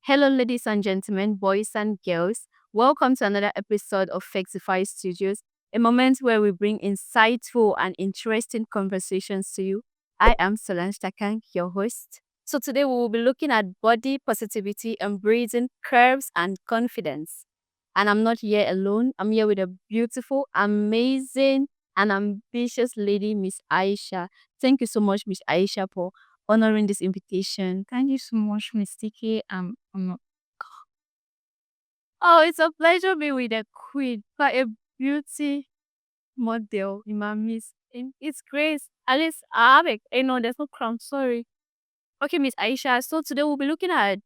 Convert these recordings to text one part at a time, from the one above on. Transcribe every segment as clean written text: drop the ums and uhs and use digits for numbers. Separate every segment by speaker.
Speaker 1: Hello, ladies and gentlemen, boys and girls. Welcome to another episode of FexifyStudios, a moment where we bring insightful and interesting conversations to you. I am Solange Takang, your host. So today we will be looking at body positivity, embracing curves and confidence. And I'm not here alone. I'm here with a beautiful, amazing, and ambitious lady, Miss Aisha. Thank you so much, Miss Aisha, for honoring this invitation.
Speaker 2: Thank you so much, Miss Tiki.
Speaker 1: Oh, it's a pleasure being with a queen, quite a beauty model in my midst. And it's great. At least I have it. There's no crown. Sorry. Okay, Miss Aisha. So today we'll be looking at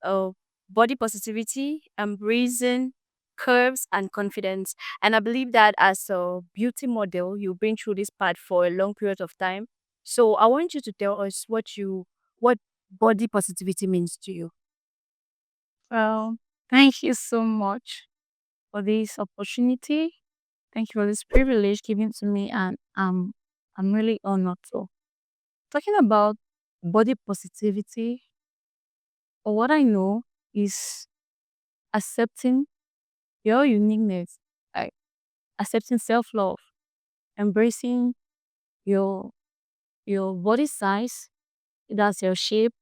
Speaker 1: uh, body positivity, embracing curves and confidence. And I believe that as a beauty model, you've been through this part for a long period of time. So I want you to tell us what body positivity means to you.
Speaker 2: Well, thank you so much for this opportunity. Thank you for this privilege given to me, and I'm really honored to. Talking about body positivity, or what I know is accepting your uniqueness, like accepting self love, embracing your your body size, that's your shape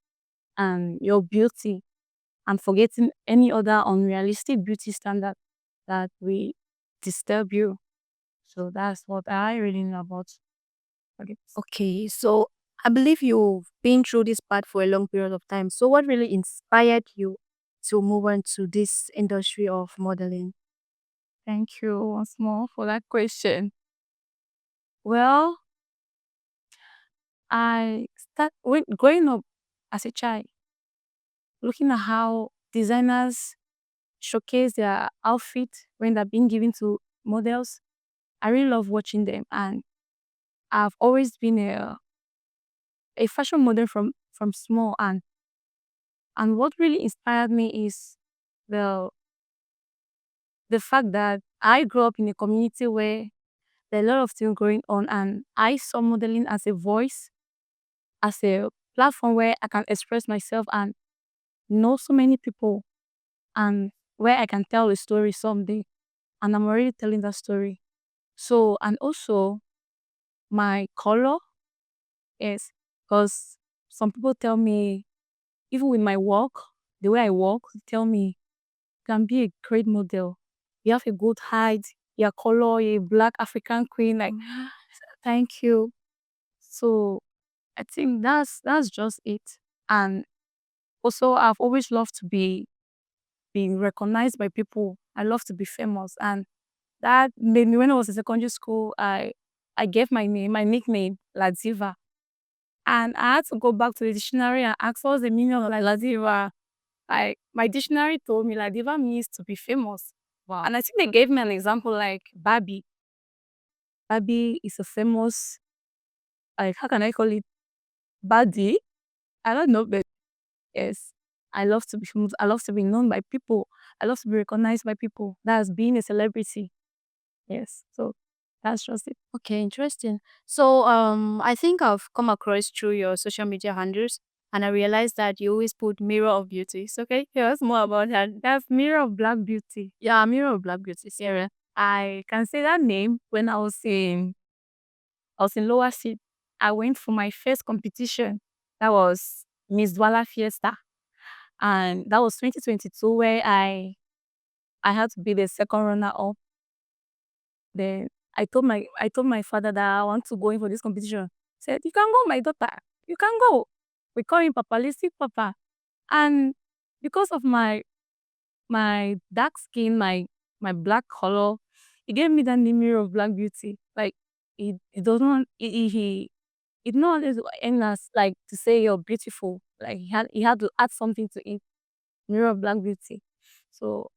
Speaker 2: and your beauty, and forgetting any other unrealistic beauty standard that will disturb you. So that's what I really know about. Okay.
Speaker 1: Okay, so I believe you've been through this part for a long period of time. So what really inspired you to move on to this industry of modeling?
Speaker 2: Thank you once more for that question. Well, I start when growing up as a child, looking at how designers showcase their outfit when they're being given to models. I really love watching them, and I've always been a fashion model from small. And what really inspired me is the the fact that I grew up in a community where there are a lot of things going on, and I saw modeling as a voice, as a platform where I can express myself and know so many people, and where I can tell a story someday. And I'm already telling that story. So, and also my color, yes, because some people tell me, even with my work, the way I work, they tell me, can be a great model. You have a good height, your color, you're a black African queen. Like, thank you. So I think that's just it. And also, I've always loved to be being recognized by people. I love to be famous, and that made me when I was in secondary school. I gave my nickname, La Diva, and I had to go back to the dictionary and ask what's the meaning of like La Diva. Like my dictionary told me La Diva means to be famous.
Speaker 1: Wow.
Speaker 2: And I think they gave me an example like Barbie. Barbie is a famous, like, how can I call it? Baddie? I don't know, but yes. I love to be famous. I love to be known by people. I love to be recognized by people. That's being a celebrity. Yes. So that's just it.
Speaker 1: Okay, interesting. So I think I've come across through your social media handles and I realized that you always put mirror of beauties. Okay, tell us more about that.
Speaker 2: That's Mirror of Black Beauty.
Speaker 1: Yeah, mirror of black beauties. Yeah.
Speaker 2: I can say that name when I was in lower seat. I went for my first competition. That was Miss Dwala Fiesta. And that was 2022 where I had to be the second runner up. Then I told my father that I want to go in for this competition. He said, "You can go, my daughter. You can go." We call him Papa, listen, Papa. And because of my dark skin, my black color, he gave me that name Mirror of Black Beauty. Like it does not it not always end as like to say you're beautiful. Like he had to add something to it. Mirror of Black Beauty. So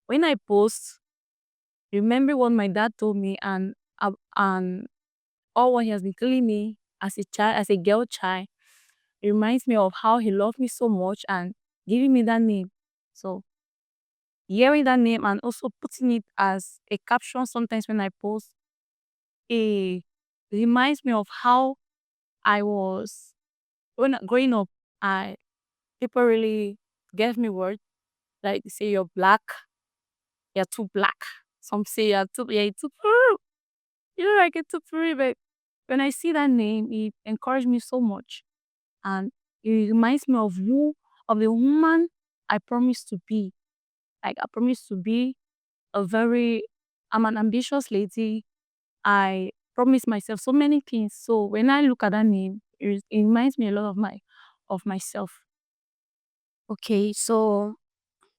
Speaker 2: when I post, remember what my dad told me, and all what he has been telling me as a child, as a girl child, it reminds me of how he loved me so much and giving me that name. So hearing that name and also putting it as a caption sometimes when I post, it reminds me of how I was growing up. I People really gave me word. Like they say you're black, you're too black. Some say you're too you know like it's too pretty, but when I see that name, it encouraged me so much. And it reminds me of the woman I promised to be. Like I promised to be a very I'm an ambitious lady. I promised myself so many things. So when I look at that name, it reminds me a lot of myself.
Speaker 1: Okay, so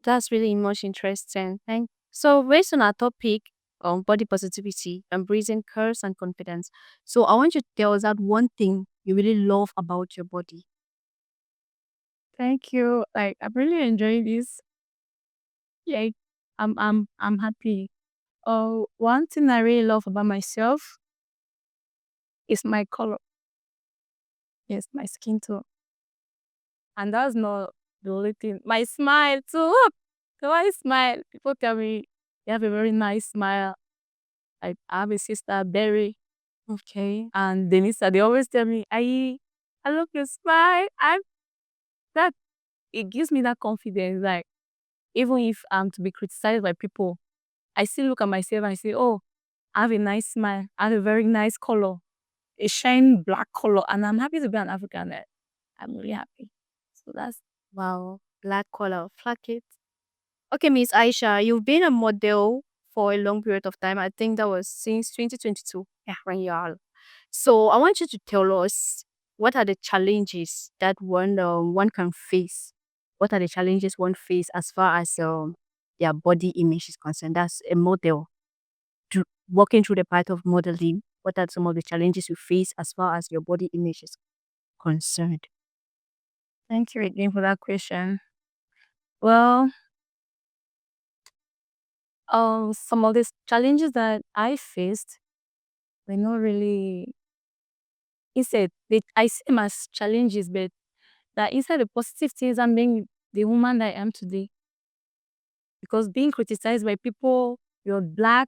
Speaker 1: that's really much interesting. Thank. So based on our topic on body positivity, embracing curves and confidence. So I want you to tell us that one thing you really love about your body.
Speaker 2: Thank you. Like I'm really enjoying this. Yeah, I'm happy. One thing I really love about myself is my color. Yes, my skin tone. And that's not the only thing. My smile too. So I smile. People tell me you have a very nice smile. Like I have a sister, Berry,
Speaker 1: Okay.
Speaker 2: and Denisa. They always tell me, I love your smile. That it gives me that confidence. Like even if I'm to be criticized by people, I still look at myself and I say, oh, I have a nice smile. I have a very nice color, a shine black color, and I'm happy to be an African. I'm really happy. So that's
Speaker 1: Wow. Black color. Flag it. Okay, Miss Aisha, you've been a model for a long period of time. I think that was since 2022. Yeah, when you are. So I want you to tell us what are the challenges that one can face. What are the challenges one face as far as their body image is concerned? That's a model. Walking through the path of modeling. What are some of the challenges you face as far as your body image is concerned?
Speaker 2: thank you again for that question. Well, some of these challenges that I faced were not really instead I see them as challenges, but that inside the positive things I'm being the woman that I am today. Because being criticized by people, you're black,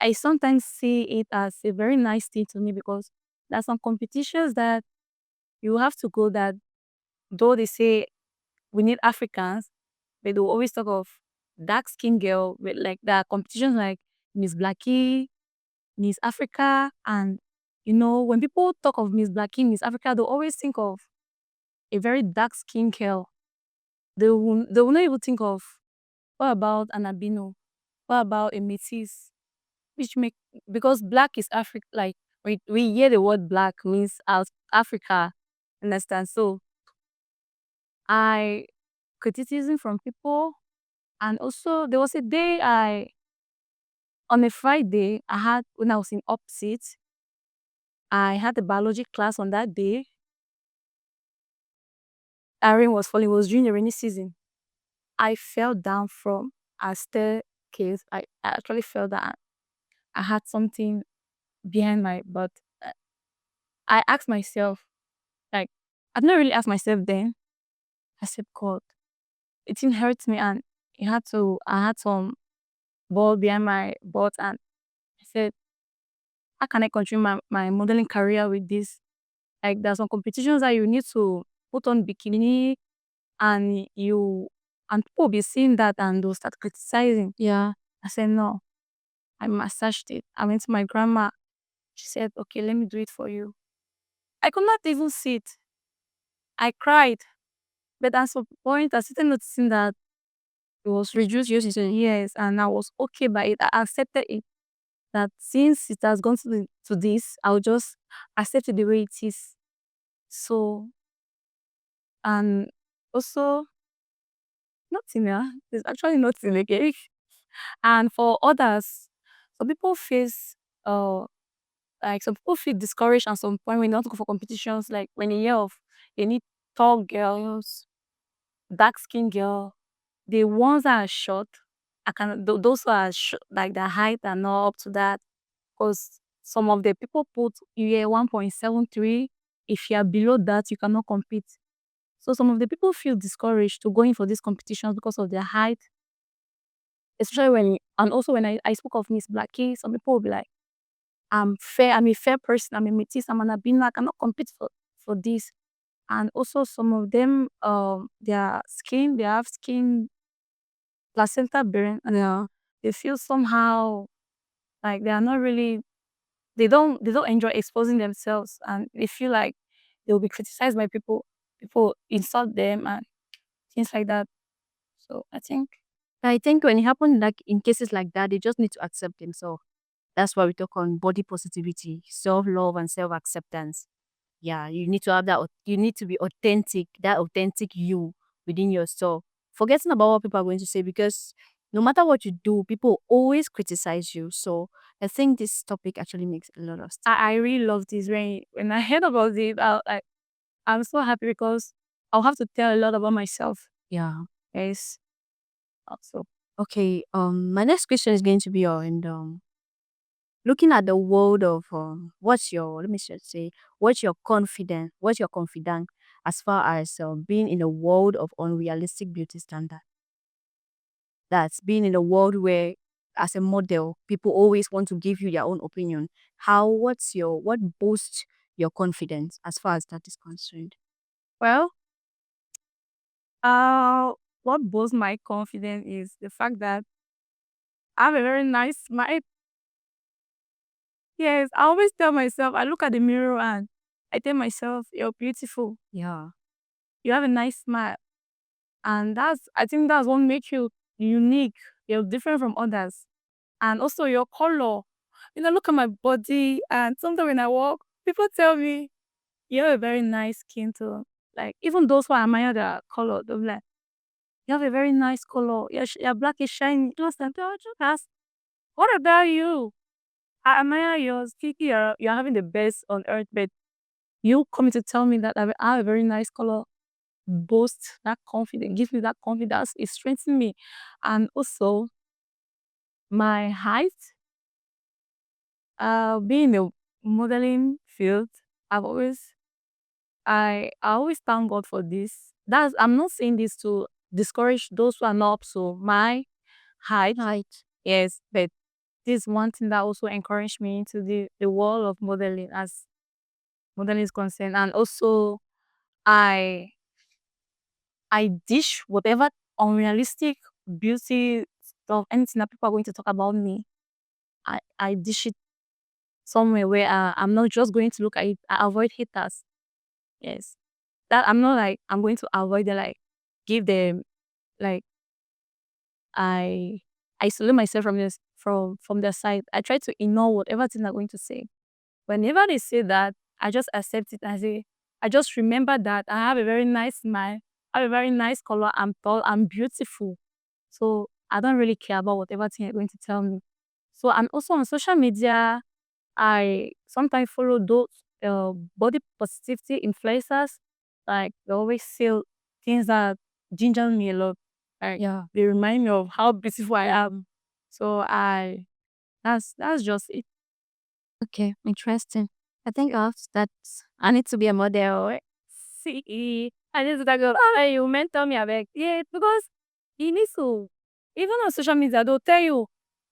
Speaker 2: I sometimes see it as a very nice thing to me because there's some competitions that you have to go that though they say we need Africans, but they will always talk of dark skinned girl with like there are competitions like Miss Blackie, Miss Africa, and when people talk of Miss Blackie, Miss Africa, they always think of a very dark skinned girl. They will not even think of what about an albino? What about a métis? Which make because black is Africa like we hear the word black means out Africa. Understand? So I criticism from people and also there was a day on a Friday I had when I was in opposite, I had a biology class on that day. Rain was falling, it was during the rainy season. I fell down from a staircase. I actually fell down. I had something behind my butt. Uh, I asked myself, like, I've not really asked myself then. I said, God, it didn't hurt me and I had some ball behind my butt and I said, how can I continue my modeling career with this? Like, there's some competitions that you need to put on bikini and people will be seeing that and they'll start criticizing.
Speaker 1: Yeah.
Speaker 2: I said, no, I massaged it. I went to my grandma. She said, okay, let me do it for you. I could not even sit. I cried. But at some point, I started noticing that it was reduced usage. Yes, and I was okay by it. I accepted it. That since it has gone to this, I'll just accept it the way it is. So, and also, nothing, yeah. There's actually nothing again. And for others, some people face, like some people feel discouraged at some point when they want to go for competitions. Like when you hear of they need tall girls, dark skinned girl, the ones that are short, those who are like their height are not up to that. Because some of the people put you are 1.73. If you are below that, you cannot compete. So some of the people feel discouraged to going for these competitions because of their height. Especially and also when I spoke of Miss Blackie, some people will be like, I'm fair, I'm a fair person, I'm a métis, I'm an albino, I cannot compete for this. And also some of them, their skin, they have skin placenta bearing, and they feel somehow like they are not really, they don't enjoy exposing themselves, and they feel like they will be criticized by people. People insult them and things like that. So
Speaker 1: I think when it happens like in cases like that, they just need to accept themselves. That's why we talk on body positivity, self-love and self-acceptance. Yeah, you need to have that. You need to be authentic, that authentic you within yourself. Forgetting about what people are going to say, because no matter what you do, people always criticize you. So I think this topic actually makes a lot of sense.
Speaker 2: I really love this. When I heard about it, I'm so happy because I'll have to tell a lot about myself.
Speaker 1: Yeah.
Speaker 2: Yes. Also.
Speaker 1: Okay. My next question is going to be on looking at the world of what's your, let me just say, what's your confidence as far as being in a world of unrealistic beauty standard. That's being in a world where, as a model, people always want to give you their own opinion. What boosts your confidence as far as that is concerned?
Speaker 2: Well, uh, what boosts my confidence is the fact that I have a very nice smile. Yes, I always tell myself, I look at the mirror and I tell myself, you're beautiful.
Speaker 1: Yeah.
Speaker 2: You have a nice smile. And I think that's what makes you unique. You're different from others. And also your color. Look at my body. And sometimes when I walk, people tell me, you have a very nice skin tone. Like, even those who admire the color, they'll be like, you have a very nice color. Your black is shiny. Just like, "Oh, just ask, what about you? I admire yours. Kiki, you're having the best on earth, but you coming to tell me that I have a very nice color, boast that confidence, give me that confidence, it strengthens me. And also my height, being in the modeling field, I've always I always thank God for this. I'm not saying this to discourage those who are not up to my height.
Speaker 1: Right.
Speaker 2: Yes, but this is one thing that also encouraged me into the world of modeling as modeling is concerned. And also I I dish whatever unrealistic beauty stuff, anything that people are going to talk about me. I dish it somewhere where I'm not just going to look at it. I avoid haters. Yes, that I'm not like I'm going to avoid them. Like give them like I isolate myself from this from their side. I try to ignore whatever thing they're going to say. Whenever they say that, I just accept it and say, I just remember that I have a very nice smile, I have a very nice color, I'm tall, I'm beautiful. So I don't really care about whatever thing you're going to tell me. So and also on social media, I sometimes follow those body positivity influencers. Like they always say things that ginger me a lot. Like
Speaker 1: Yeah.
Speaker 2: they remind me of how beautiful I am. So that's just it.
Speaker 1: Okay. Interesting. I think I need to be a model.
Speaker 2: See, I need to that girl. Ah, you mentor me, I beg. Yeah, because you need to. Even on social media, they'll tell you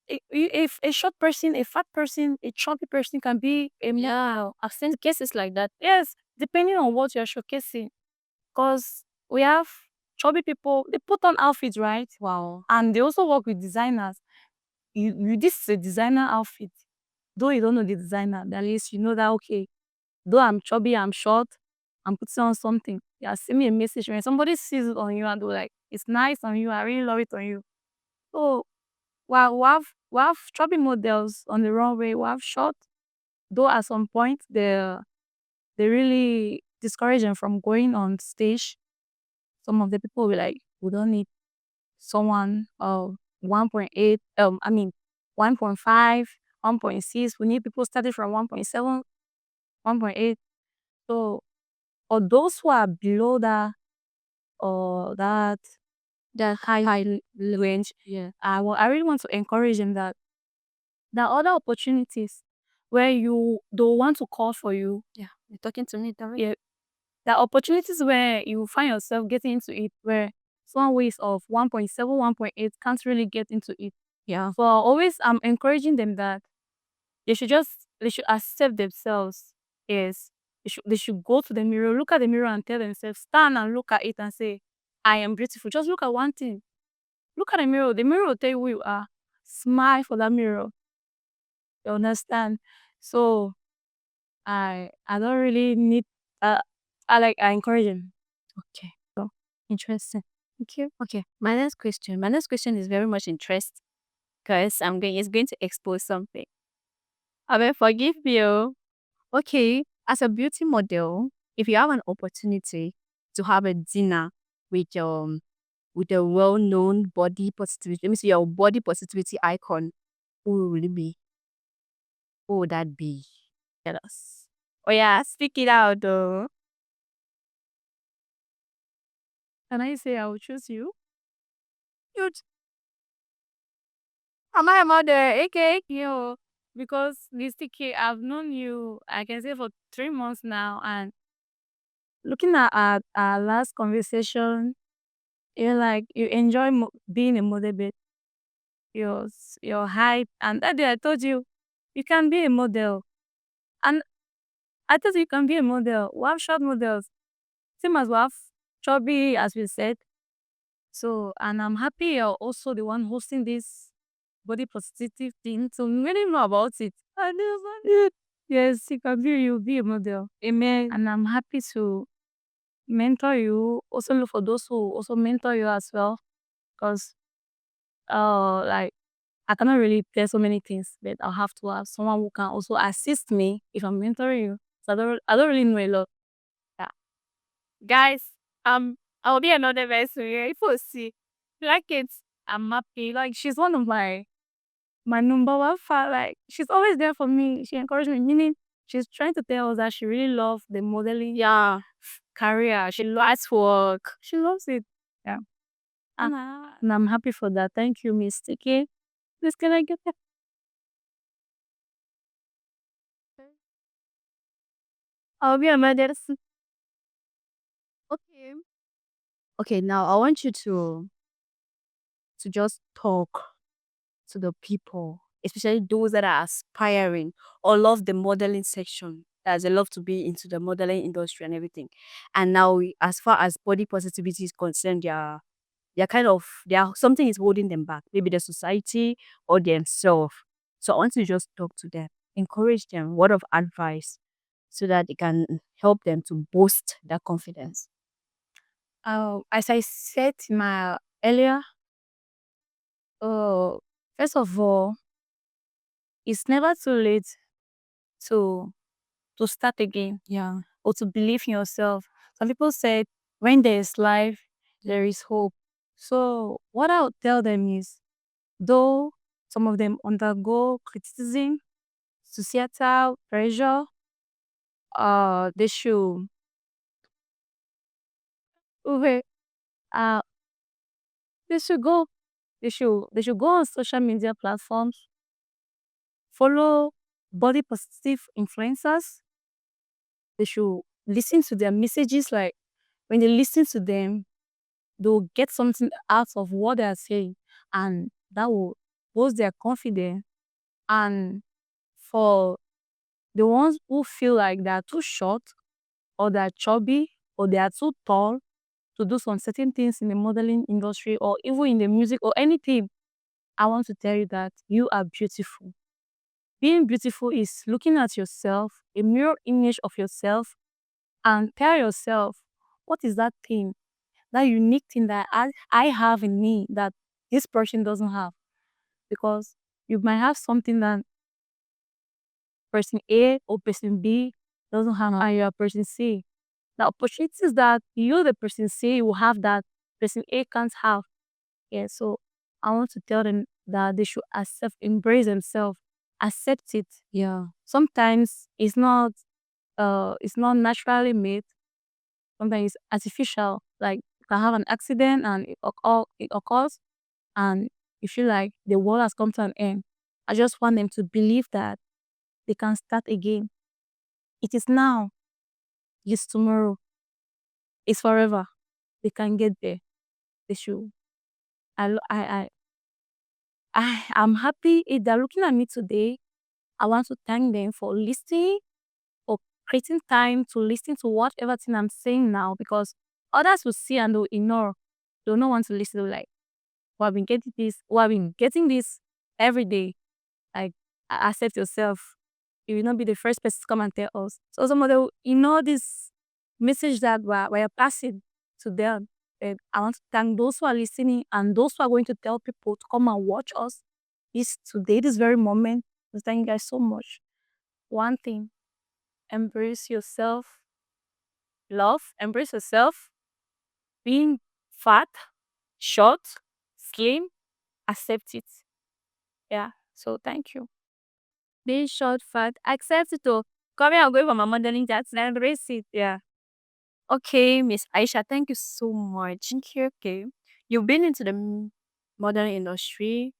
Speaker 2: if a short person, a fat person, a chubby person can be a model.
Speaker 1: Yeah. I've seen cases like that.
Speaker 2: Yes, depending on what you're showcasing. Because we have chubby people, they put on outfits, right?
Speaker 1: Wow.
Speaker 2: And they also work with designers. This is a designer outfit. Though you don't know the designer, at least you know that okay, though I'm chubby, I'm short, I'm putting on something. Yeah, send me a message when somebody sees it on you and they're like, it's nice on you, I really love it on you. So while we have chubby models on the runway, we have short, though at some point they really discourage them from going on stage. Some of the people will like, we don't need someone of 1.8, I mean 1.5, 1.6. We need people starting from 1.7, 1.8. So or those who are below that or that high range,
Speaker 1: Yeah.
Speaker 2: I really want to encourage them that there are other opportunities where you don't want to call for you.
Speaker 1: Yeah. You're talking to me, David.
Speaker 2: Yeah, there are opportunities where you find yourself getting into it where someone ways of 1.7, 1.8 can't really get into it.
Speaker 1: Yeah.
Speaker 2: So always I'm encouraging them that they should accept themselves. Yes. They should go to the mirror, look at the mirror and tell themselves, stand and look at it and say, I am beautiful. Just look at one thing. Look at the mirror. The mirror will tell you who you are. Smile for that mirror. You understand? So I don't really need uh I encourage him.
Speaker 1: Okay. So interesting. Thank you. Okay. My next question. My next question is very much interesting because it's going to expose something. I mean, forgive me. Oh. Okay. As a beauty model, if you have an opportunity to have a dinner with with a well-known body positivity, let me see your body positivity icon, who will it be? Who would that be? Tell us. Oh yeah, speak it out though.
Speaker 2: Can I say I will choose you?
Speaker 1: You am I a mother? Okay.
Speaker 2: You, because Listic, I've known you, I can say, for 3 months now, and looking at our last conversation, you're like you enjoy being a model bit. Your height, and that day I told you you can be a model, and I told you can be a model. We have short models, same as we have chubby, as we said. So, and I'm happy you're also the one hosting this body positive thing. So, really know about it. I never did. Yes, you can be, you'll be a model.
Speaker 1: Amen.
Speaker 2: And I'm happy to mentor you. Also look for those who also mentor you as well. Because like I cannot really tell so many things, but I'll have to have someone who can also assist me if I'm mentoring you. So I don't really know a lot.
Speaker 1: Yeah. Guys, I'll be another person here. If you see, like it,
Speaker 2: I'm happy. Like she's one of my number one fan. Like she's always there for me. She encouraged me. Meaning she's trying to tell us that she really loves the modeling
Speaker 1: yeah,
Speaker 2: career. She likes work. She loves it. Yeah. And I'm happy for that. Thank you, Miss TK. Please can I get that?
Speaker 1: I'll be another person. Okay. Okay, now I want you to just talk to the people, especially those that are aspiring or love the modeling section, as they love to be into the modeling industry and everything. And now, as far as body positivity is concerned, something is holding them back. Maybe the society or themselves. So I want to just talk to them, encourage them, word of advice, so that it can help them to boost their confidence.
Speaker 2: As I said in my earlier, uh, first of all, it's never too late to start again.
Speaker 1: Yeah.
Speaker 2: Or to believe in yourself. Some people said when there is life, there is hope. So what I would tell them is, though some of them undergo criticism, societal pressure, they should okay, uh they should go they should go on social media platforms, follow body positive influencers. They should listen to their messages. Like when they listen to them, they'll get something out of what they are saying, and that will boost their confidence. And for the ones who feel like they are too short, or they are chubby, or they are too tall to do some certain things in the modeling industry or even in the music or anything, I want to tell you that you are beautiful. Being beautiful is looking at yourself, a mirror image of yourself, and tell yourself, what is that thing, that unique thing that I have in me that this person doesn't have? Because you might have something that person A or person B doesn't have, and you're person C. The opportunities that you, the person C, will have that person A can't have. Yeah, so I want to tell them that they should embrace themselves, accept it.
Speaker 1: Yeah.
Speaker 2: Sometimes it's not naturally made. Sometimes it's artificial. Like you can have an accident and it occurs, and you feel like the world has come to an end. I just want them to believe that they can start again. It is now, it's tomorrow, it's forever. They can get there. They should. I lo- I am happy if they're looking at me today. I want to thank them for listening, for creating time to listen to whatever thing I'm saying now, because others will see and they'll ignore. They'll not want to listen. They'll like, "We have been getting this. We have been getting this every day. Like, accept yourself. You will not be the first person to come and tell us." So some of them will ignore this message that we're passing to them. And I want to thank those who are listening and those who are going to tell people to come and watch us this today, this very moment. So thank you guys so much. One thing, embrace yourself, embrace yourself, being fat, short, slim, accept it. Yeah. So thank you.
Speaker 1: Being short, fat, accept it though. Coming and going for my modeling, that's embrace it. Yeah. Okay, Miss Aisha, thank you so much. Thank you. Okay. You've been into the modeling industry.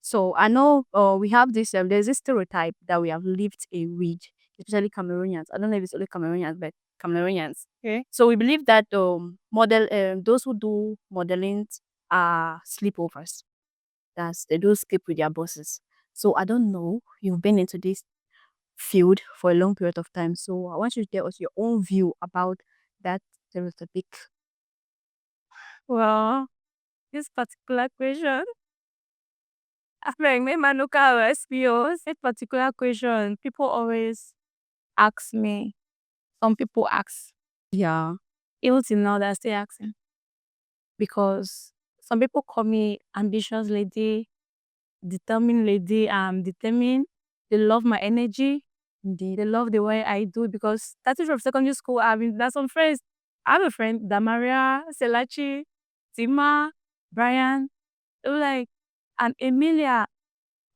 Speaker 1: So I know we have this, there's this stereotype that we have lived a with, especially Cameroonians. I don't know if it's only Cameroonians, but Cameroonians. Okay. So we believe that those who do modeling are sleepovers. That's they do sleep with their bosses. So I don't know. You've been into this field for a long period of time. So I want you to tell us your own view about that stereotypic.
Speaker 2: Well, this particular question, after my local experience, this particular question, people always ask me. Some people ask,
Speaker 1: Yeah.
Speaker 2: even till now, they're still asking, because some people call me ambitious lady, determined lady. I'm determined. They love my energy.
Speaker 1: Indeed.
Speaker 2: They love the way I do, because starting from secondary school, there's some friends. I have a friend, Damaria, Selachi, Tima, Brian. They were like, and Emilia.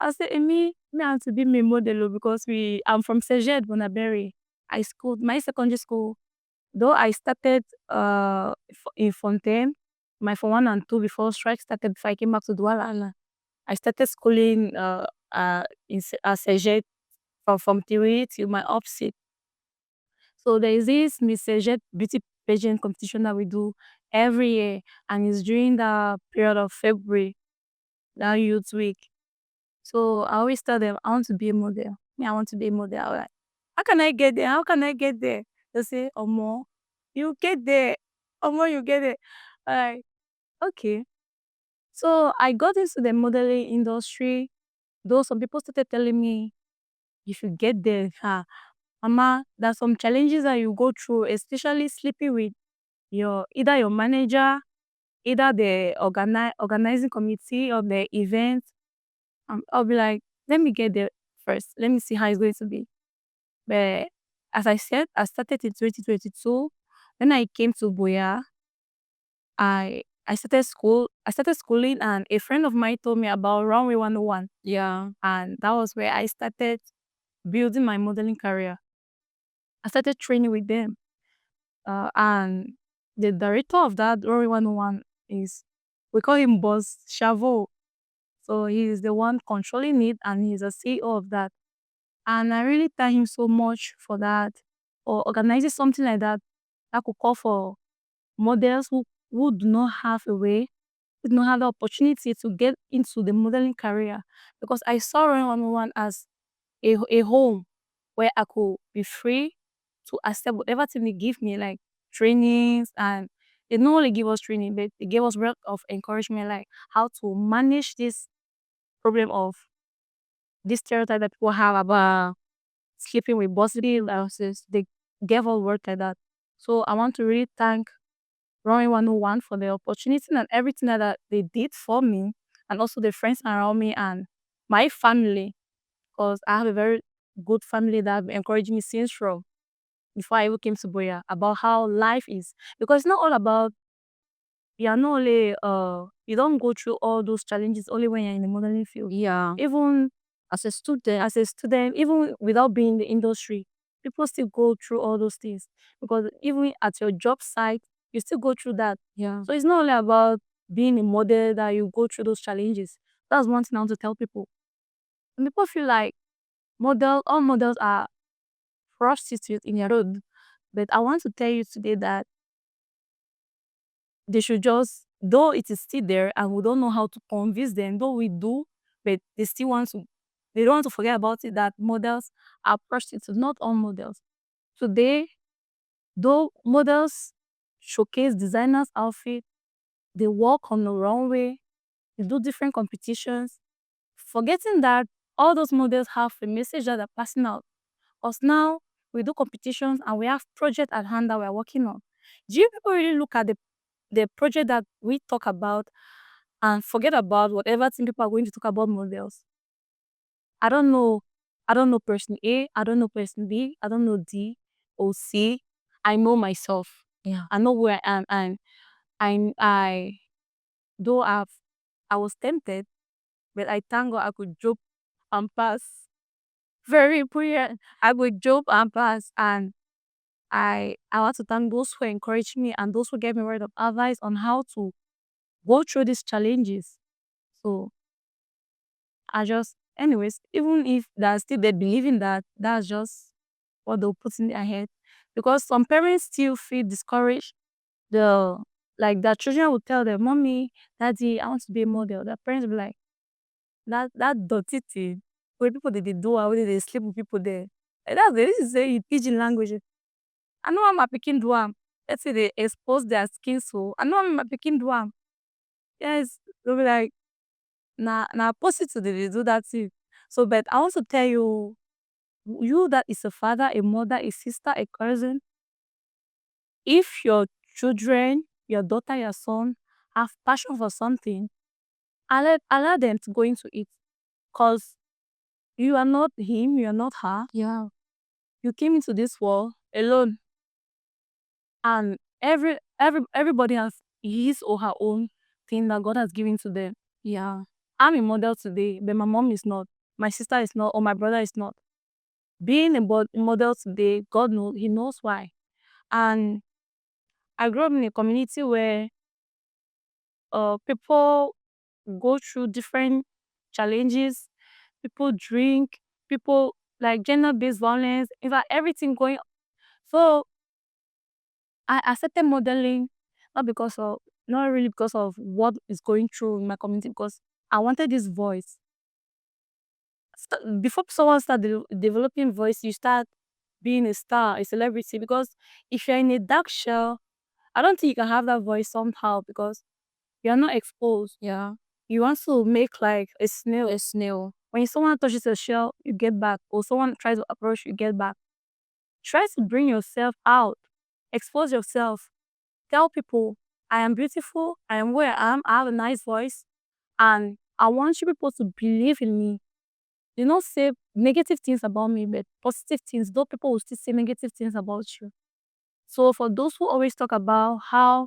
Speaker 2: I said, Emi, me have to be my model oh, because I'm from Sejet, Bonaberry. I schooled my secondary school. Though I started in Fontaine, my for 1 and 2 before strike started, before I came back to Douala. I started schooling in Sejet from theory till my opposite. So there is this Miss Aishatou beauty pageant competition that we do every year, and it's during the period of February, that youth week. So I always tell them I want to be a model. Me, I want to be a model. I'm like, how can I get there? How can I get there? They say, Omo, you get there. Omo, you get it. I'm like, okay. So I got into the modeling industry, though some people started telling me, if you get there, Mama, there's some challenges that you go through, especially sleeping with either your manager, either the organizing committee of the event. I'll be like, let me get there first. Let me see how it's going to be. But as I said, I started in 2022. When I came to Boya, I started school. I started schooling, and a friend of mine told me about Runway 101.
Speaker 1: Yeah.
Speaker 2: And that was where I started building my modeling career. I started training with them. And the director of that Runway 101 is, we call him Boss Chavo. So he is the one controlling it, and he's a CEO of that. And I really thank him so much for that, or organizing something like that that could call for models who do not have a way, who do not have the opportunity to get into the modeling career. Because I saw Runway 101 as a home where I could be free to accept whatever thing they give me, like trainings. And they not only give us training, but they gave us work of encouragement, like how to manage this problem of this stereotype that people have about sleeping with bossy louses. They gave us work like that. So I want to really thank Runway 101 for the opportunity and everything that they did for me, and also the friends around me and my family, because I have a very good family that have been encouraging me since from before I even came to Boya about how life is. Because it's not all about, you are not only you don't go through all those challenges only when you're in the modeling field.
Speaker 1: Yeah.
Speaker 2: Even as a student, even without being in the industry, people still go through all those things. Because even at your job site, you still go through that.
Speaker 1: Yeah.
Speaker 2: So it's not only about being a model that you go through those challenges. That's one thing I want to tell people. And people feel like all models are prostitutes in your road. But I want to tell you today that they should just, though it is still there and we don't know how to convince them, though we do, but they don't want to forget about it, that models are prostitutes, not all models. Today, though models showcase designers' outfit, they walk on the runway, they do different competitions, forgetting that all those models have a message that they're passing out. Because now we do competitions and we have project at hand that we're working on. Do you people really look at the project that we talk about and forget about whatever thing people are going to talk about models? I don't know. I don't know person A. I don't know person B. I don't know D or C. I know myself.
Speaker 1: Yeah.
Speaker 2: I know where I am, and I though I was tempted, but I thank God I could jump and pass. Very important. I would jump and pass, and I want to thank those who encouraged me and those who gave me word of advice on how to go through these challenges. So I just, anyways, even if they're still they believe in that, that's just what they'll put in their head. Because some parents still feel discouraged. The like their children will tell them, "Mommy, Daddy, I want to be a model." Their parents will be like, that dirty thing. Where people they do and where they sleep with people there. Like, that's this is say in pidgin language. I know I'm a picking do am. Let's say they expose their skin so I know I'm a picking do am. Yes, they'll be like, na positive they do that thing. So but I want to tell you, you that is a father, a mother, a sister, a cousin, if your children, your daughter, your son have passion for something, allow them to go into it. Cause you are not him, you are not her.
Speaker 1: Yeah.
Speaker 2: You came into this world alone, and everybody has his or her own thing that God has given to them.
Speaker 1: Yeah.
Speaker 2: I'm a model today, but my mom is not, my sister is not, or my brother is not. Being a model today, God knows, He knows why. And I grew up in a community where people go through different challenges. People drink, people like gender-based violence, in fact, everything going. So I accepted modeling not because of not really because of what is going through in my community, because I wanted this voice. Before someone start developing voice, you start being a star, a celebrity. Because if you're in a dark shell, I don't think you can have that voice somehow because you're not exposed.
Speaker 1: Yeah.
Speaker 2: You want to make like a snail.
Speaker 1: A snail.
Speaker 2: When someone touches a shell, you get back, or someone tries to approach, you get back. Try to bring yourself out, expose yourself, tell people, I am beautiful, I am where I am, I have a nice voice, and I want you people to believe in me. Do not say negative things about me, but positive things, though people will still say negative things about you. So for those who always talk about how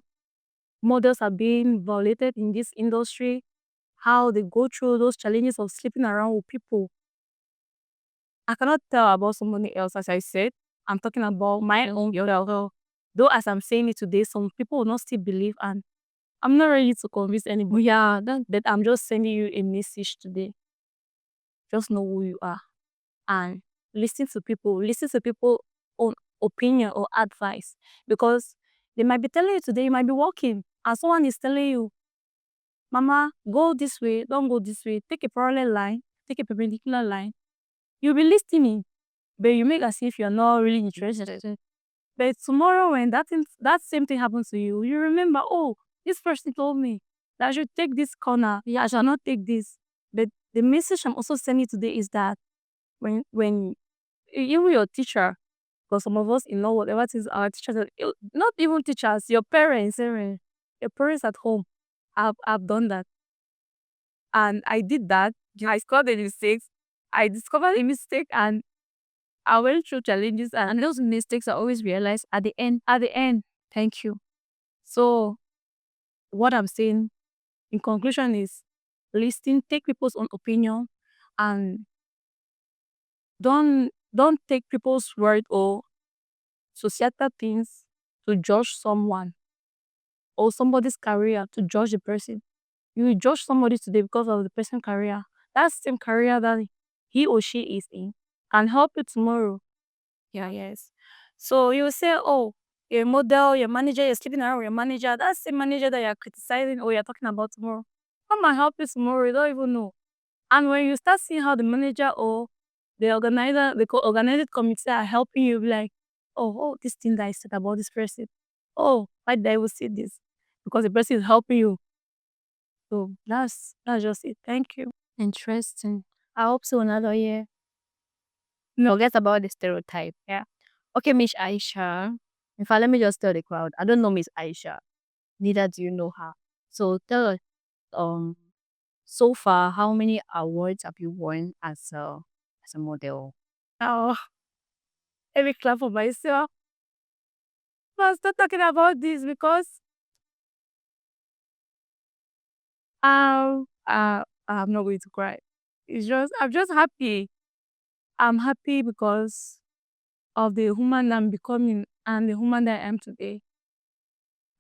Speaker 2: models are being violated in this industry, how they go through those challenges of sleeping around with people, I cannot tell about somebody else, as I said. I'm talking about my own girl. Though as I'm saying it today, some people will not still believe, and I'm not ready to convince anybody.
Speaker 1: Yeah.
Speaker 2: That I'm just sending you a message today. Just know who you are and listen to people own opinion or advice, because they might be telling you today, you might be walking and someone is telling you, Mama, go this way, don't go this way, take a parallel line, take a perpendicular line. You'll be listening, but you make as if you're not really interested. But tomorrow when that same thing happens to you, you remember, oh, this person told me that I should take this corner. Yeah, I shall not take this. But the message I'm also sending today is that when even your teacher, because some of us know whatever things our teachers, not even teachers, your parents, your parents at home, I've done that, and I did that. I scored a mistake. I discovered a mistake, and I went through challenges,
Speaker 1: And those mistakes are always realized at the end.
Speaker 2: at the end, thank you. So what I'm saying in conclusion is listen, take people's own opinion, and don't take people's word or societal things to judge someone or somebody's career to judge the person. You will judge somebody today because of the person's career. That same career that he or she is in can help you tomorrow. Yeah, yes. So you will say, oh, you're a model, your manager, you're sleeping around with your manager. That's the manager that you're criticizing or you're talking about tomorrow. Come and help you tomorrow. You don't even know. And when you start seeing how the manager or the organizer, the organized committee are helping you, be like, this thing that I said about this person. Oh, why did I even say this? Because the person is helping you. So that's just it. Thank you.
Speaker 1: Interesting. I hope so another year. No, forget about the stereotype. Yeah. Okay, Miss Aisha. In fact, let me just tell the crowd. I don't know Miss Aisha. Neither do you know her. So tell us, so far, how many awards have you won as a model?
Speaker 2: Oh, let me clap for myself. But stop talking about this because I'm not going to cry. I'm just happy. I'm happy because of the human I'm becoming and the human that I am today.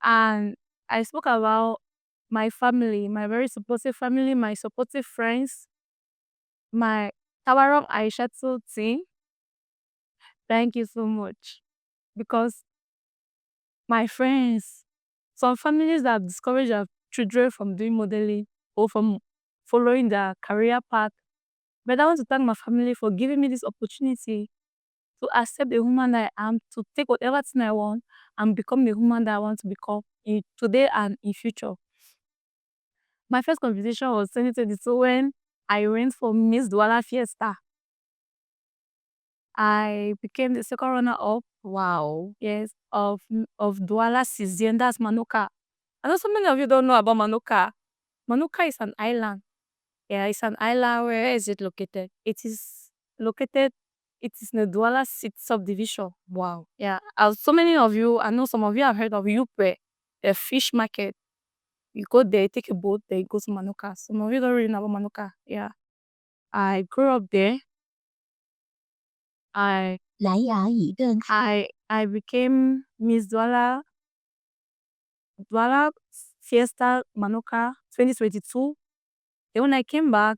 Speaker 2: And I spoke about my family, my very supportive family, my supportive friends, my Tawarong Aishatou team. Thank you so much. Because my friends, some families that have discouraged their children from doing modeling or from following their career path. But I want to thank my family for giving me this opportunity to accept the woman that I am, to take whatever thing I want and become the woman that I want to become in today and in future. My first competition was 2022 when I went for Miss Douala Fiesta. I became the second runner-up,
Speaker 1: Wow.
Speaker 2: yes, of Douala Sizien, that's Manoka. I know so many of you don't know about Manoka. Manoka is an island. Yeah, it's an island.
Speaker 1: Where is it located?
Speaker 2: It is located, it is in the Douala subdivision.
Speaker 1: Wow.
Speaker 2: Yeah, as so many of you, I know some of you have heard of Yupe, a fish market. You go there, take a boat, then you go to Manoka. Some of you don't really know about Manoka. Yeah. I grew up there. I I became Miss Douala Fiesta Manoka 2022. Then when I came back,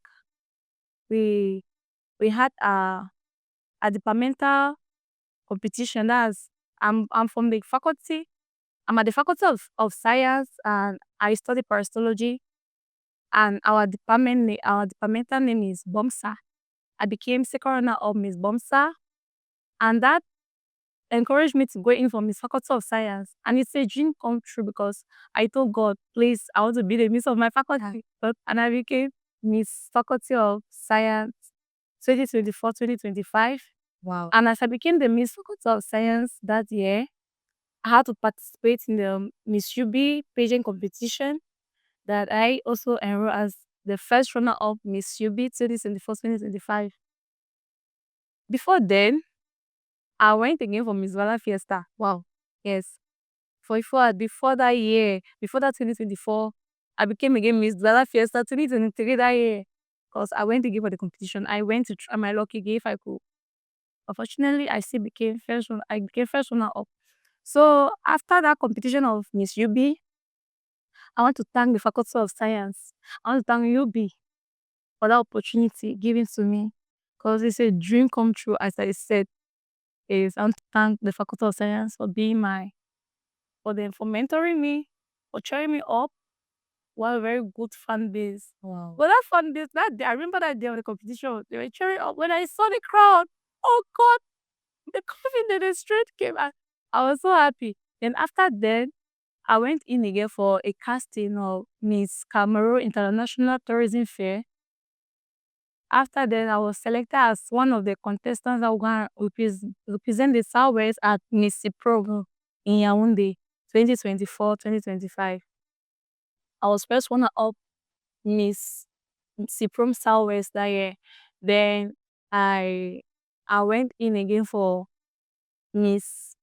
Speaker 2: we we had a departmental competition. That's I'm from the faculty. I'm at the faculty of science and I study parasitology. And our departmental name is BOMSA. I became second runner of Miss BOMSA, and that encouraged me to go in for Miss Faculty of Science. And it's a dream come true because I told God, please, I want to be the Miss of my faculty. And I became Miss Faculty of Science 2024, 2025.
Speaker 1: Wow.
Speaker 2: And as I became the Miss Faculty of Science that year, I had to participate in the Miss UB pageant competition that I also enrolled as the first runner-up Miss UB 2024, 2025. Before then, I went again for Miss Vala Fiesta. Wow. Yes. Before that year, before that 2024, I became again Miss Vala Fiesta 2023 that year. Because I went again for the competition. I went to try my lucky again if I could. Unfortunately, I became first runner up. So after that competition of Miss UB, I want to thank the Faculty of Science. I want to thank UB for that opportunity given to me. Because it's a dream come true, as I said. I want to thank the Faculty of Science for mentoring me, for cheering me up. What a very good fan base.
Speaker 1: Wow.
Speaker 2: But that fan base, that day, I remember that day of the competition, they were cheering up. When I saw the crowd, oh God, the coffee in the street came. I was so happy. Then after that, I went in again for a casting of Miss Cameroon International Tourism Fair. After that, I was selected as one of the contestants that were going to represent the Southwest at Miss Pro in Yaoundé 2024, 2025. I was first runner up Miss Pro Southwest that year. Then I went in again for Miss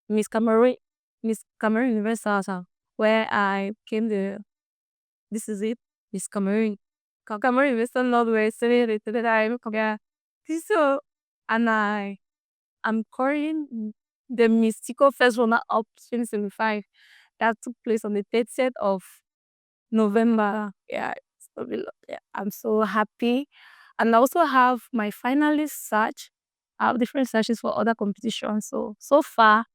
Speaker 2: Miss Cameroon Miss Cameroon Universal, where I came the this is it, Miss Cameroon. Cameroon Universal Northwest, yeah. So, and I'm calling the Mystical First Runner Up 2025 that took place on the 30th of November. Yeah, yeah, I'm so happy. And I also have my finalist search. I have different searches for other competitions. So far,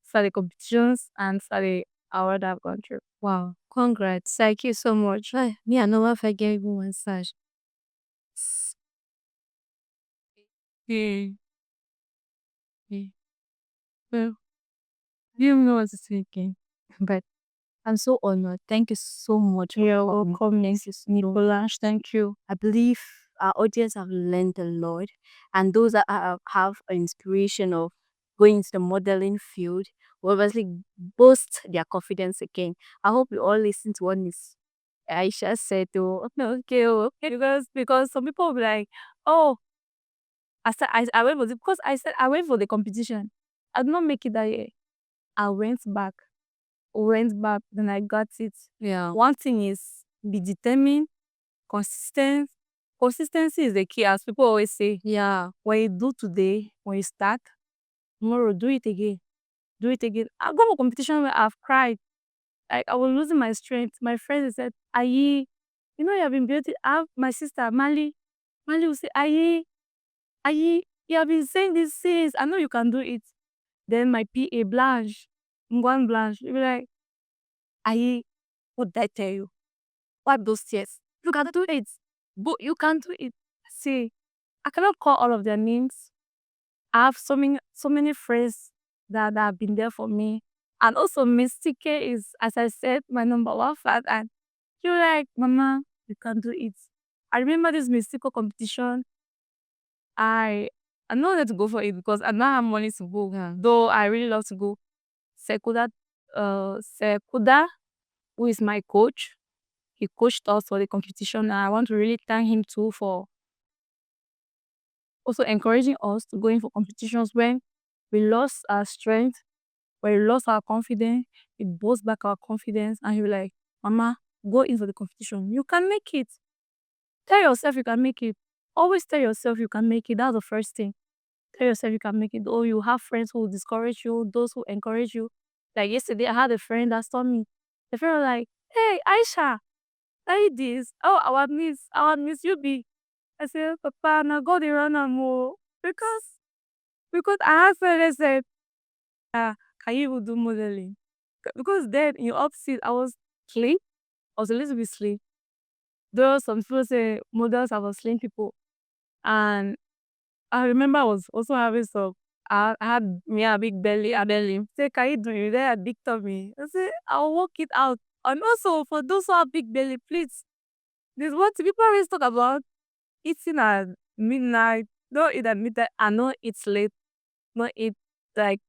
Speaker 2: for the competitions and for the award I've gone through.
Speaker 1: Wow. Congrats. Thank you so much. Me, I know if I gave you one such.
Speaker 2: Yeah. Yeah. Well, you don't know what to say again. But I'm so honored. Thank you so much for
Speaker 1: You're
Speaker 2: coming.
Speaker 1: welcome,
Speaker 2: Thank
Speaker 1: Miss
Speaker 2: you so
Speaker 1: Nicola.
Speaker 2: much.
Speaker 1: Thank you.
Speaker 2: I believe our audience have learned a lot, and those that have an inspiration of going into the modeling field will obviously boost their confidence again. I hope you all listen to what Miss Aisha said. Oh, no, okay, okay, because some people will be like, oh, I went for it because I said I went for the competition. I did not make it that year. I went back, then I got it.
Speaker 1: Yeah.
Speaker 2: One thing is be determined, consistent. Consistency is the key, as people always say.
Speaker 1: Yeah.
Speaker 2: When you do today, when you start, tomorrow do it again. Do it again. I go for competition where I've cried. Like I was losing my strength. My friends said, Aye, you know you have been beauty. I have my sister Mali. Mali will say, Aye, Aye, you have been saying these things. I know you can do it. Then my PA Blanche, Ngwan Blanche, you'll be like, Aye, what did I tell you? Wipe those tears. You can do it. But you can do it. See, I cannot call all of their names. I have so many friends that have been there for me. And also Miss TK is, as I said, my number one fan. And you're like, Mama, you can do it. I remember this mystical competition. I I know that to go for it because I don't have money to go.
Speaker 1: Yeah.
Speaker 2: Though I really love to go. Sekuda, who is my coach, he coached us for the competition. And I want to really thank him too for also encouraging us to go in for competitions when we lost our strength, when we lost our confidence, it boosts back our confidence. And he'll be like, Mama, go in for the competition. You can make it. Tell yourself you can make it. Always tell yourself you can make it. That's the first thing. Tell yourself you can make it. Oh, you have friends who will discourage you, those who encourage you. Like yesterday, I had a friend that saw me. The friend was like, Hey, Aisha, I did this. Oh, our miss, you be. I said, Papa, now go the run and more. Because I asked her, I said, can you even do modeling? Because then in opposite, I was slim. I was a little bit slim. There were some people say models are for slim people. And I remember I was also having some. I had me a big belly, a belly. Say, can you do it? There a big tummy. I said, I'll work it out. And also for those who have big belly, please. There's what people always talk about eating at midnight. Don't eat at midnight and not eat late. Not eat like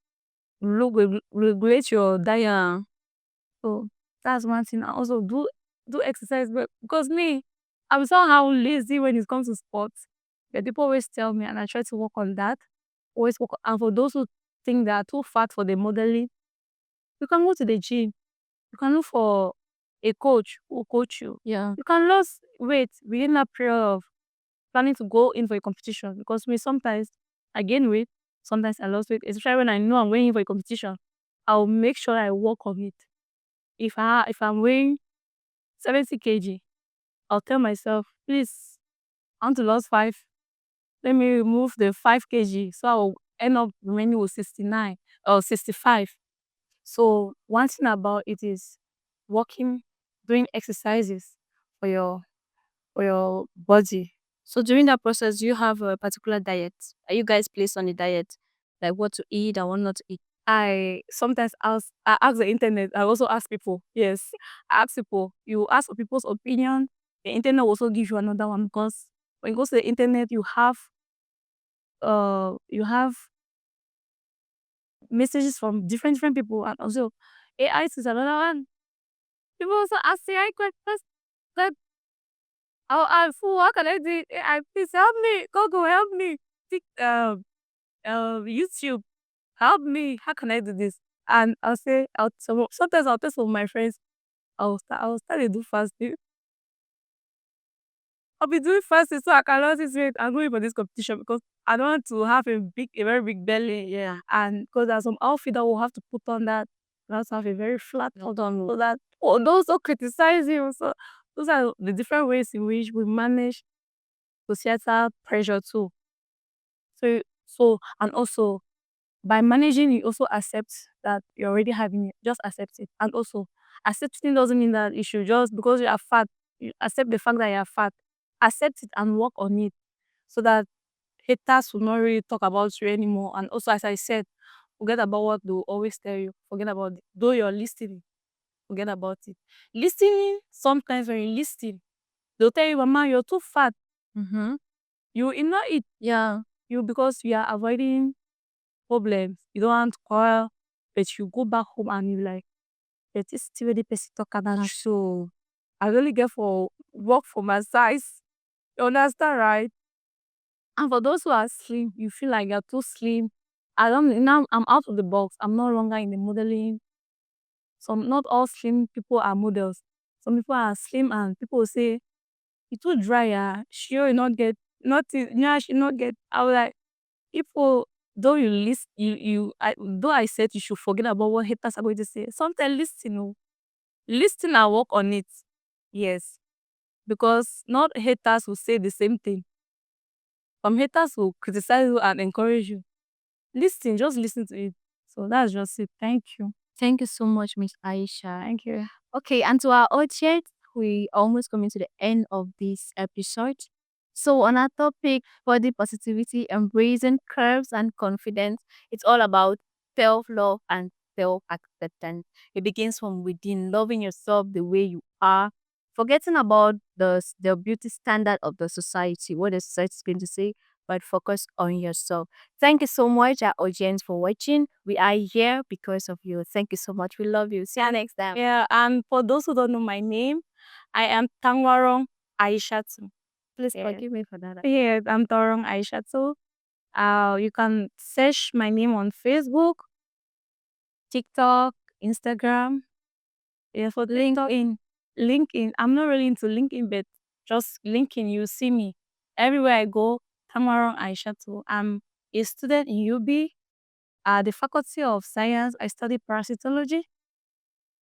Speaker 2: regulate your diet. So that's one thing. I also do exercise, but because me, I'm somehow lazy when it comes to sports. But people always tell me, and I try to work on that. Always work. And for those who think they are too fat for the modeling, you can go to the gym. You can look for a coach who will coach you.
Speaker 1: Yeah.
Speaker 2: You can lose weight within that period of planning to go in for a competition. Because me sometimes I gain weight, sometimes I lose weight. Especially when I know I'm going in for a competition, I'll make sure I work on it. If I'm weighing 70 kg, I'll tell myself, please, I want to lose 5. Let me remove the 5 kg. So I'll end up remaining with 69 or 65. So one thing about it is walking, doing exercises for your body.
Speaker 1: So during that process, do you have a particular diet? Are you guys placed on a diet? Like what to eat and what not to eat?
Speaker 2: I sometimes I ask the internet. I also ask people. Yes, I ask people. You ask for people's opinion. The internet will also give you another one because when you go to the internet, you have messages from different people, and also AI is another one. People also ask AI questions. That fool, how can I do it? AI, please help me. Google, help me. YouTube, help me. How can I do this? And I'll say, sometimes I'll tell some of my friends, I'll start to do fasting. I'll be doing fasting so I can lose this weight and going for this competition because I don't want to have a very big belly.
Speaker 1: Yeah.
Speaker 2: And because there's some outfit that we'll have to put on that. We have to have a very flat
Speaker 1: Hold on.
Speaker 2: so that those who criticize you. So those are the different ways in which we manage societal pressure too. So and also by managing, you also accept that you're already having it. Just accept it. And also, accepting doesn't mean that you should just, because you are fat, you accept the fact that you are fat. Accept it and work on it so that haters will not really talk about you anymore. And also, as I said, Forget about what they will always tell you. Forget about it. Though you're listening, forget about it. Listening, sometimes when you listen, they'll tell you, Mama, you're too fat.
Speaker 1: Mm-hmm.
Speaker 2: You ignore it.
Speaker 1: Yeah.
Speaker 2: You because you are avoiding problems. You don't want to quarrel, but you go back home and you like, but it's still the person talk about so I really get for work for my size. You understand, right? And for those who are slim, you feel like you're too slim. I don't now I'm out of the box. I'm no longer in the modeling. Some not all slim people are models. Some people are slim and people will say, you too dry, ah. Sure you not get nothing, yeah, she not get I was like, people though you list though I said you should forget about what haters are going to say. Sometimes listen, oh. Listen and work on it. Yes. Because not haters will say the same thing. Some haters will criticize you and encourage you. Listen, just listen to it. So that's just it. Thank you.
Speaker 1: Thank you so much, Miss Aisha.
Speaker 2: Thank you.
Speaker 1: Okay, and to our audience, we almost coming to the end of this episode. So on our topic, body positivity, embracing curves and confidence, it's all about self-love and self-acceptance. It begins from within, loving yourself the way you are, forgetting about the beauty standard of the society, what the society is going to say, but focus on yourself. Thank you so much, our audience, for watching. We are here because of you. Thank you so much. We love you. See you next time.
Speaker 2: Yeah, and for those who don't know my name, I am Tangwarong Aishatou.
Speaker 1: Please
Speaker 2: Yes.
Speaker 1: forgive me for that.
Speaker 2: Yes, I'm Torong Aishatou. You can search my name on Facebook, TikTok, Instagram. Yeah, for TikTok, LinkedIn. I'm not really into LinkedIn, but just LinkedIn, you see me. Everywhere I go, Tangwarong Aishatou. I'm a student in UB at the Faculty of Science. I study parasitology.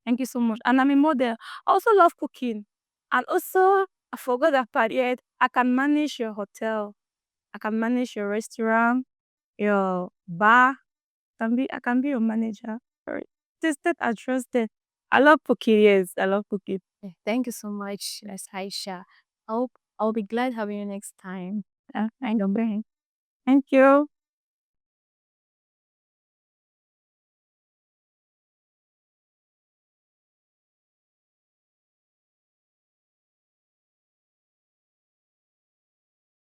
Speaker 2: Thank you so much. And I'm a model. I also love cooking. And also, I forgot that part yet. I can manage your hotel. I can manage your restaurant, your bar. I can be your manager. Alright. Tested and trusted. I love cooking, yes. I love cooking.
Speaker 1: Thank you so much, Miss Aisha. I hope I'll be glad having you next time.
Speaker 2: I don't mind. Thank you.